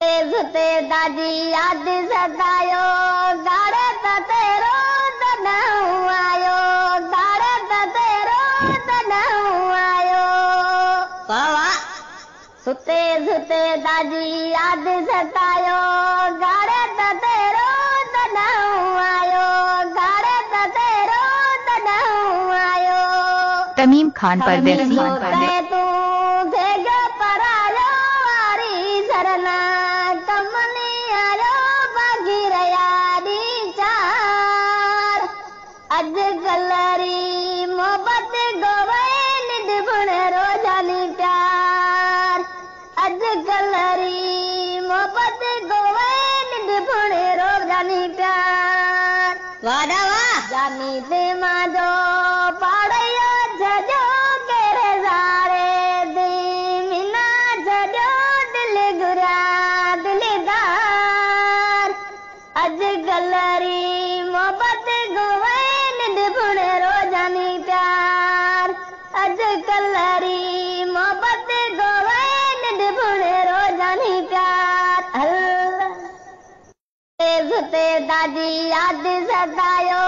झुते दादी याद सतायो गाड़े तेरो तनहु आयो गाड़े तेरो तनहु आयो वाह सुते झुते दादी याद सतायो गाड़े तेरो तनहु आयो गाड़े तेरो तनहु आयो तमीम खान परदेसी तू भेगा परायो वारी सरना कमली आयो बागी रयारी चार अज गलरी मोहब्बत गोवे निद बुण रोजानी प्यार अज गलरी मोहब्बत गोवे निद बुण रोजानी प्यार वादा वाह जानी दे माजो पाड़यो जजो केरे जारे दी मिना जजो दिल गुरा दिलदार अज गलरी मोहब्बत गोवे निद बुण रोजानी प्यार अज गलरी मोहब्बत गोवे निद बुण रोजानी प्यार अल्लाह झुते दादी याद सतायो